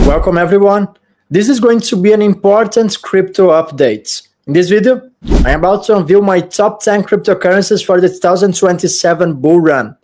Welcome everyone. This is going to be an important crypto update. In this video, I am about to unveil my top 10 cryptocurrencies for the 2027 bull run.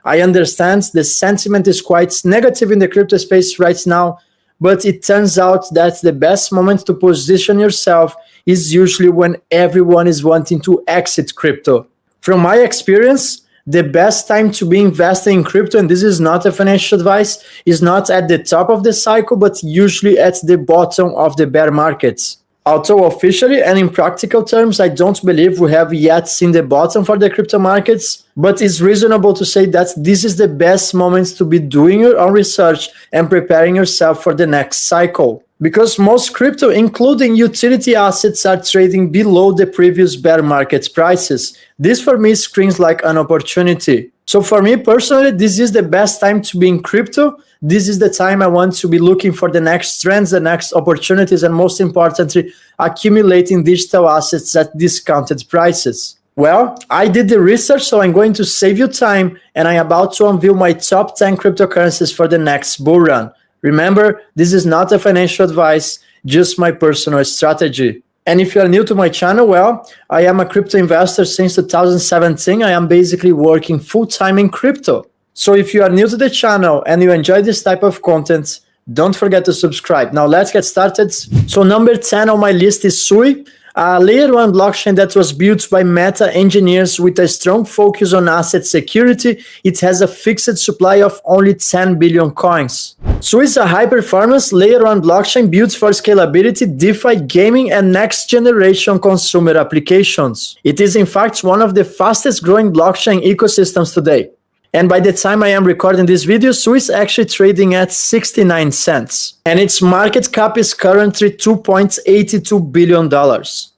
I understand the sentiment is quite negative in the crypto space right now, but it turns out that the best moment to position yourself is usually when everyone is wanting to exit crypto. From my experience, the best time to be investing in crypto, and this is not a financial advice, is not at the top of the cycle, but usually at the bottom of the bear markets. Although officially and in practical terms, I don't believe we have yet seen the bottom for the crypto markets, but it's reasonable to say that this is the best moment to be doing your own research and preparing yourself for the next cycle. Because most crypto, including utility assets, are trading below the previous bear market prices. This for me screams like an opportunity. So for me personally, this is the best time to be in crypto. This is the time I want to be looking for the next trends, the next opportunities, and most importantly, accumulating digital assets at discounted prices. Well, I did the research, so I'm going to save you time, and I'm about to unveil my top 10 cryptocurrencies for the next bull run. Remember, this is not a financial advice, just my personal strategy. And if you are new to my channel, well, I am a crypto investor since 2017. I am basically working full-time in crypto. So if you are new to the channel and you enjoy this type of content, don't forget to subscribe. Now let's get started. So number 10 on my list is Sui, a layer 1 blockchain that was built by Meta engineers with a strong focus on asset security. It has a fixed supply of only 10 billion coins. Sui is a high-performance layer 1 blockchain built for scalability, DeFi, gaming, and next-generation consumer applications. It is in fact one of the fastest-growing blockchain ecosystems today. And by the time I am recording this video, Sui is actually trading at 69 cents. And its market cap is currently $2.82 billion.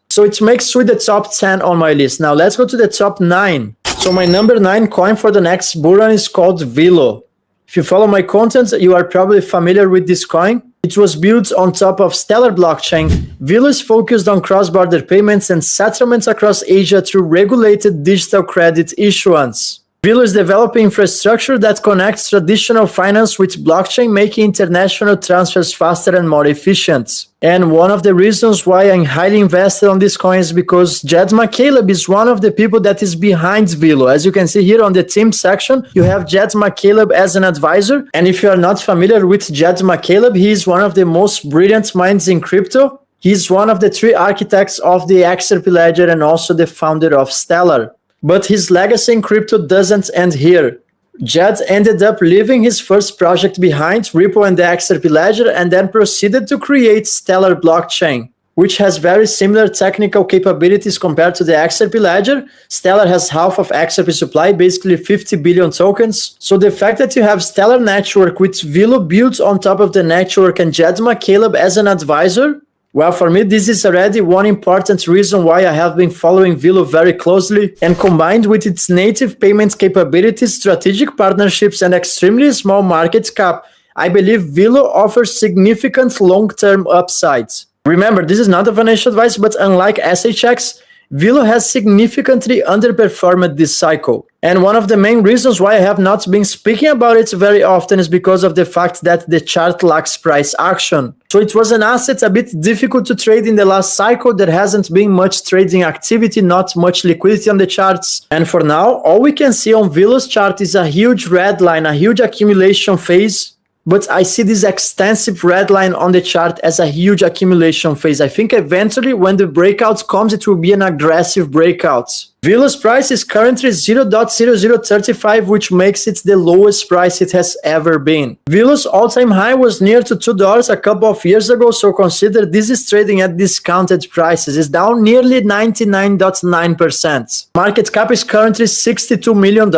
So it makes Sui the top 10 on my list. Now let's go to the top 9. So my number 9 coin for the next bull run is called Vilo. If you follow my content, you are probably familiar with this coin. It was built on top of Stellar blockchain. Vilo is focused on cross-border payments and settlements across Asia through regulated digital credit issuance. Vilo is developing infrastructure that connects traditional finance with blockchain, making international transfers faster and more efficient. And one of the reasons why I'm highly invested on this coin is because Jed McCaleb is one of the people that is behind Vilo. As you can see here on the team section, you have Jed McCaleb as an advisor. And if you are not familiar with Jed McCaleb, he is one of the most brilliant minds in crypto. He's one of the 3 architects of the XRP ledger and also the founder of Stellar. But his legacy in crypto doesn't end here. Jed ended up leaving his first project behind, Ripple and the XRP ledger, and then proceeded to create Stellar blockchain, which has very similar technical capabilities compared to the XRP ledger. Stellar has half of XRP supply, basically 50 billion tokens. So the fact that you have Stellar network with Vilo built on top of the network and Jed McCaleb as an advisor, well, for me, this is already one important reason why I have been following Vilo very closely, and combined with its native payment capabilities, strategic partnerships, and extremely small market cap, I believe Vilo offers significant long-term upsides. Remember, this is not a financial advice, but unlike SHX, Vilo has significantly underperformed this cycle. And one of the main reasons why I have not been speaking about it very often is because of the fact that the chart lacks price action. So it was an asset a bit difficult to trade in the last cycle. There hasn't been much trading activity, not much liquidity on the charts. And for now, all we can see on Vilo's chart is a huge red line, a huge accumulation phase. But I see this extensive red line on the chart as a huge accumulation phase. I think eventually when the breakout comes, it will be an aggressive breakout. Vilo's price is currently 0.0035, which makes it the lowest price it has ever been. Vilo's all-time high was near to $2 a couple of years ago, so consider this is trading at discounted prices. It's down nearly 99.9%. Market cap is currently $62 million.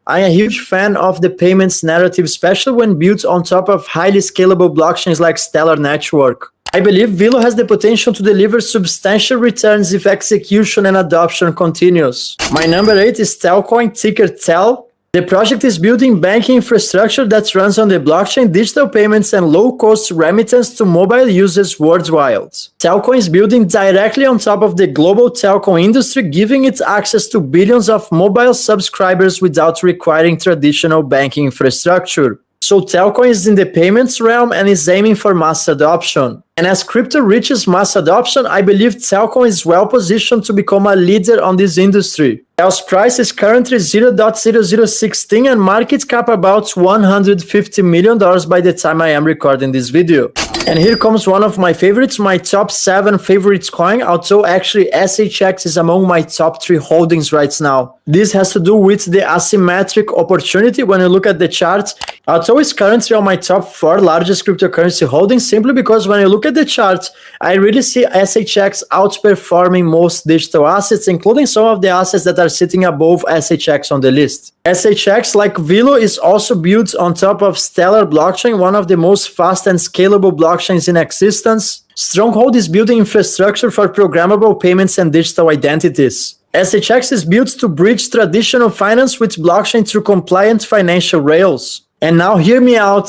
I'm a huge fan of the payments narrative, especially when built on top of highly scalable blockchains like Stellar Network. I believe Vilo has the potential to deliver substantial returns if execution and adoption continues. My number 8 is Telcoin, ticker TEL. The project is building banking infrastructure that runs on the blockchain, digital payments, and low-cost remittance to mobile users worldwide. Telcoin is building directly on top of the global telco industry, giving it access to billions of mobile subscribers without requiring traditional banking infrastructure. So Telcoin is in the payments realm and is aiming for mass adoption. And as crypto reaches mass adoption, I believe Telcoin is well positioned to become a leader on this industry. Tel's price is currently 0.0016 and market cap about $150 million by the time I am recording this video. And here comes one of my favorites, my top 7 favorites coin, although actually SHX is among my top 3 holdings right now. This has to do with the asymmetric opportunity when you look at the charts. Although it's currently on my top 4 largest cryptocurrency holdings, simply because when you look at the chart, I really see SHX outperforming most digital assets, including some of the assets that are sitting above SHX on the list. SHX, like Velo, is also built on top of Stellar blockchain, one of the most fast and scalable blockchains in existence. Stronghold is building infrastructure for programmable payments and digital identities. SHX is built to bridge traditional finance with blockchain through compliant financial rails. And now hear me out,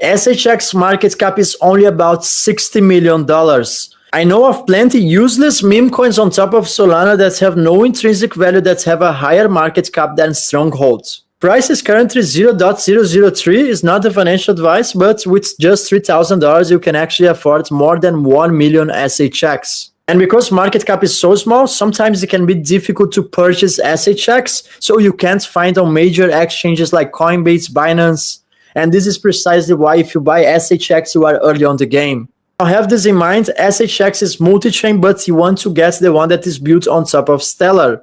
SHX market cap is only about $60 million. I know of plenty useless meme coins on top of Solana that have no intrinsic value that have a higher market cap than Stronghold. Price is currently 0.003, is not a financial advice, but with just $3,000 you can actually afford more than 1 million SHX. And because market cap is so small, sometimes it can be difficult to purchase SHX, so you can't find on major exchanges like Coinbase, Binance, and this is precisely why if you buy SHX, you are early on the game. Now have this in mind, SHX is multi-chain, but you want to get the one that is built on top of Stellar.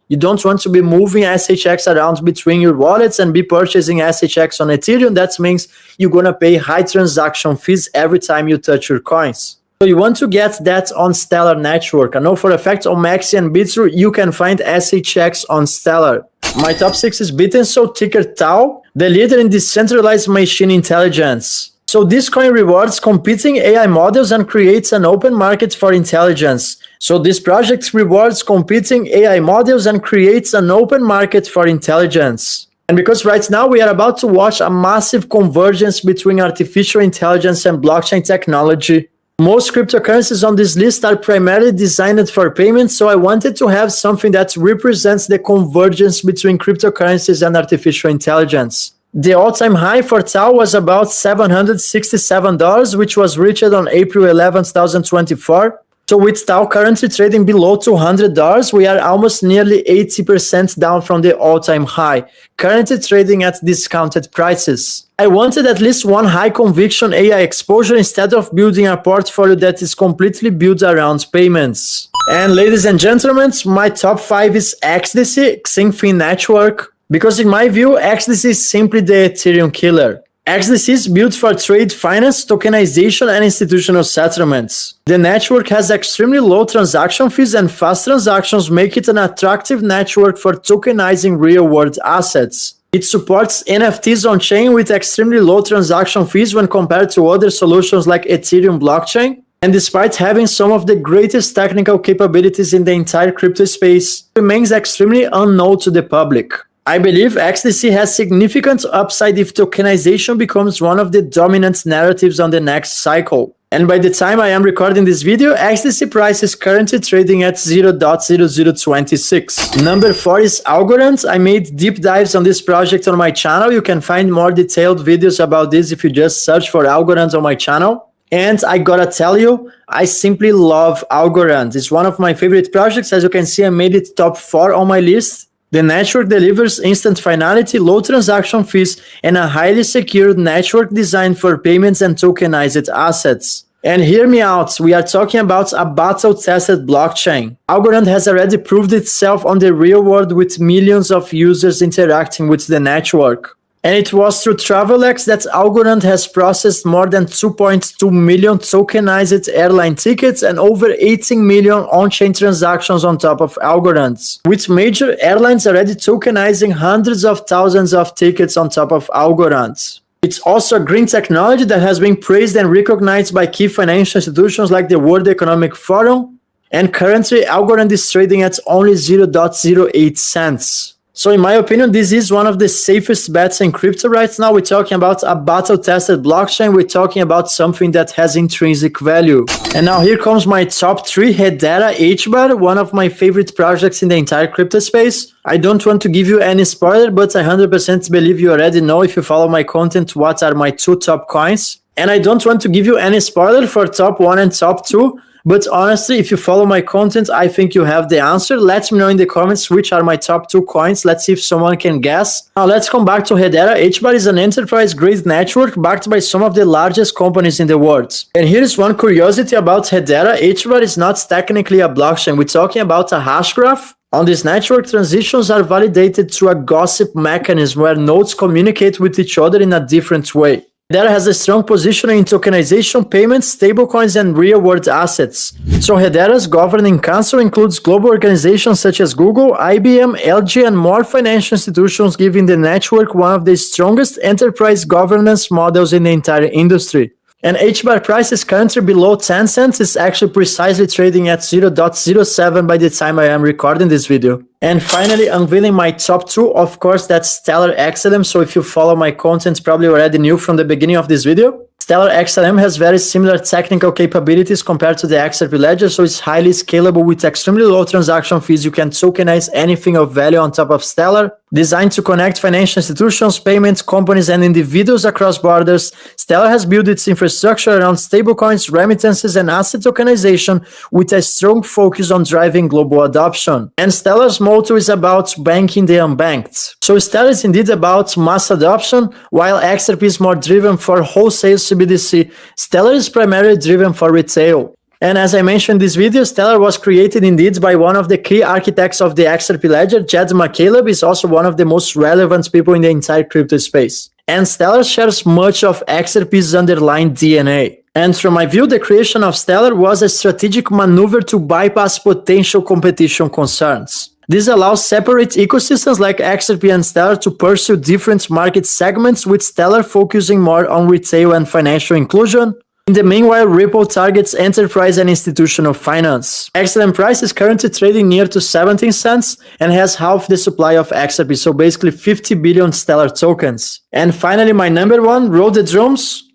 You don't want to be moving SHX around between your wallets and be purchasing SHX on Ethereum. That means you're going to pay high transaction fees every time you touch your coins. So you want to get that on Stellar network. I know for a fact on Maxi and Bitrue, you can find SHX on Stellar. My top 6 is Bitenso, ticker TAO, the leader in decentralized machine intelligence. So this coin rewards competing AI models and creates an open market for intelligence. So this project rewards competing AI models and creates an open market for intelligence. And because right now we are about to watch a massive convergence between artificial intelligence and blockchain technology, most cryptocurrencies on this list are primarily designed for payments, so I wanted to have something that represents the convergence between cryptocurrencies and artificial intelligence. The all-time high for TAO was about $767, which was reached on April 11, 2024. So with TAO currently trading below $200, we are almost nearly 80% down from the all-time high, currently trading at discounted prices. I wanted at least one high conviction AI exposure instead of building a portfolio that is completely built around payments. And ladies and gentlemen, my top 5 is XDC, Xinfin Network, because in my view, XDC is simply the Ethereum killer. XDC is built for trade finance, tokenization, and institutional settlements. The network has extremely low transaction fees and fast transactions make it an attractive network for tokenizing real-world assets. It supports NFTs on-chain with extremely low transaction fees when compared to other solutions like Ethereum blockchain. And despite having some of the greatest technical capabilities in the entire crypto space, it remains extremely unknown to the public. I believe XDC has significant upside if tokenization becomes one of the dominant narratives on the next cycle. And by the time I am recording this video, XDC price is currently trading at 0.0026. Number 4 is Algorand. I made deep dives on this project on my channel. You can find more detailed videos about this if you just search for Algorand on my channel. And I gotta tell you, I simply love Algorand. It's one of my favorite projects. As you can see, I made it top 4 on my list. The network delivers instant finality, low transaction fees, and a highly secured network designed for payments and tokenized assets. And hear me out, we are talking about a battle-tested blockchain. Algorand has already proved itself on the real world with millions of users interacting with the network. And it was through TravelX that Algorand has processed more than 2.2 million tokenized airline tickets and over 18 million on-chain transactions on top of Algorand, with major airlines already tokenizing hundreds of thousands of tickets on top of Algorand. It's also a green technology that has been praised and recognized by key financial institutions like the World Economic Forum, and currently Algorand is trading at only 0.08 cents. So in my opinion, this is one of the safest bets in crypto right now. We're talking about a battle-tested blockchain. We're talking about something that has intrinsic value. And now here comes my top 3, Hedera HBAR, one of my favorite projects in the entire crypto space. I don't want to give you any spoiler, but I 100% believe you already know, if you follow my content, what are my 2 top coins. And I don't want to give you any spoiler for top 1 and top 2. But honestly, if you follow my content, I think you have the answer. Let me know in the comments which are my top 2 coins. Let's see if someone can guess. Now let's come back to Hedera. HBAR is an enterprise-grade network backed by some of the largest companies in the world. And here's one curiosity about Hedera. HBAR is not technically a blockchain. We're talking about a hash graph. On this network, transitions are validated through a gossip mechanism where nodes communicate with each other in a different way. Hedera has a strong position in tokenization, payments, stablecoins, and real-world assets. So Hedera's governing council includes global organizations such as Google, IBM, LG, and more financial institutions, giving the network one of the strongest enterprise governance models in the entire industry. And HBAR price is currently below 10 cents. It's actually precisely trading at 0.07 by the time I am recording this video. And finally, unveiling my top 2, of course, that's Stellar XLM. So if you follow my content, probably already knew from the beginning of this video. Stellar XLM has very similar technical capabilities compared to the XRP Ledger, so it's highly scalable with extremely low transaction fees. You can tokenize anything of value on top of Stellar. Designed to connect financial institutions, payments, companies, and individuals across borders, Stellar has built its infrastructure around stablecoins, remittances, and asset tokenization with a strong focus on driving global adoption. And Stellar's motto is about banking the unbanked. So Stellar is indeed about mass adoption, while XRP is more driven for wholesale CBDC. Stellar is primarily driven for retail. And as I mentioned in this video, Stellar was created indeed by one of the key architects of the XRP Ledger. Jed McCaleb is also one of the most relevant people in the entire crypto space. And Stellar shares much of XRP's underlying DNA. And from my view, the creation of Stellar was a strategic maneuver to bypass potential competition concerns. This allows separate ecosystems like XRP and Stellar to pursue different market segments, with Stellar focusing more on retail and financial inclusion. In the meanwhile, Ripple targets enterprise and institutional finance. XLM price is currently trading near to 17 cents and has half the supply of XRP, so basically 50 billion Stellar tokens. And finally, my number 1, roll the drums.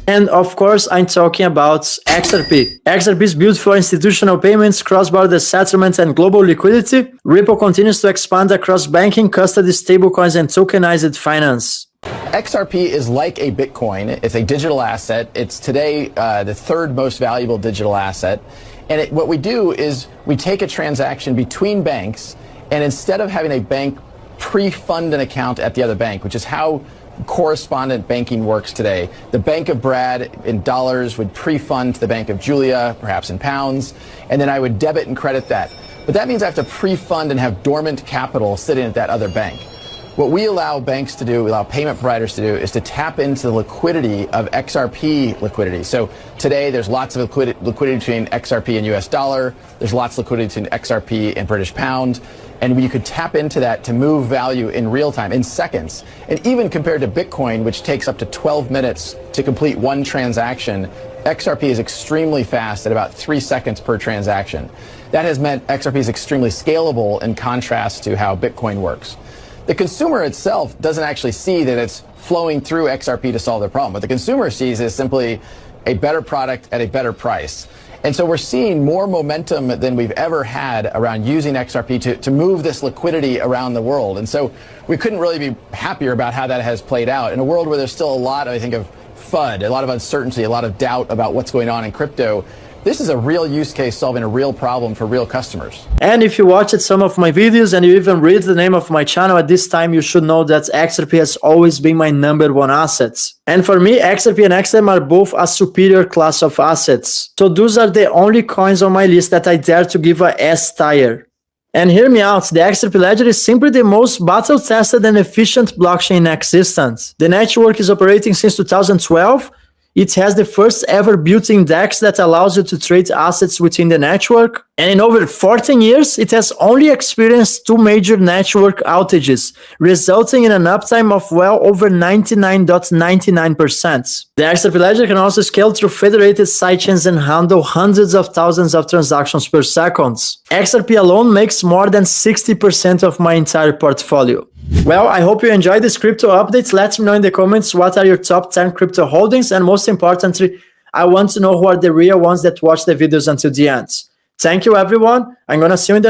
And of course, I'm talking about XRP. XRP is built for institutional payments, cross-border settlements, and global liquidity. Ripple continues to expand across banking, custody, stablecoins, and tokenized finance. XRP is like a Bitcoin. It's a digital asset. It's today the 3rd most valuable digital asset. And what we do is we take a transaction between banks, and instead of having a bank pre-fund an account at the other bank, which is how correspondent banking works today, the Bank of Brad in dollars would pre-fund to the Bank of Julia, perhaps in pounds, and then I would debit and credit that. But that means I have to pre-fund and have dormant capital sitting at that other bank. What we allow banks to do, we allow payment providers to do, is to tap into the liquidity of XRP liquidity. So today there's lots of liquidity between XRP and US dollar. There's lots of liquidity between XRP and British pound. And you could tap into that to move value in real time, in seconds. And even compared to Bitcoin, which takes up to 12 minutes to complete one transaction, XRP is extremely fast at about 3 seconds per transaction. That has meant XRP is extremely scalable in contrast to how Bitcoin works. The consumer itself doesn't actually see that it's flowing through XRP to solve their problem. What the consumer sees is simply a better product at a better price. And so we're seeing more momentum than we've ever had around using XRP to move this liquidity around the world. And so we couldn't really be happier about how that has played out in a world where there's still a lot, I think, of FUD, a lot of uncertainty, a lot of doubt about what's going on in crypto. This is a real use case solving a real problem for real customers. And if you watched some of my videos and you even read the name of my channel at this time, you should know that XRP has always been my number 1 asset. And for me, XRP and XLM are both a superior class of assets. So those are the only coins on my list that I dare to give a S tier. And hear me out, the XRP Ledger is simply the most battle-tested and efficient blockchain in existence. The network is operating since 2012. It has the first ever built-in DEX that allows you to trade assets within the network. And in over 14 years, it has only experienced 2 major network outages, resulting in an uptime of well over 99.99%. The XRP ledger can also scale through federated sidechains and handle hundreds of thousands of transactions per second. XRP alone makes more than 60% of my entire portfolio. Well, I hope you enjoyed this crypto update. Let me know in the comments what are your top 10 crypto holdings, and most importantly, I want to know who are the real ones that watch the videos until the end. Thank you, everyone. I'm gonna see you in the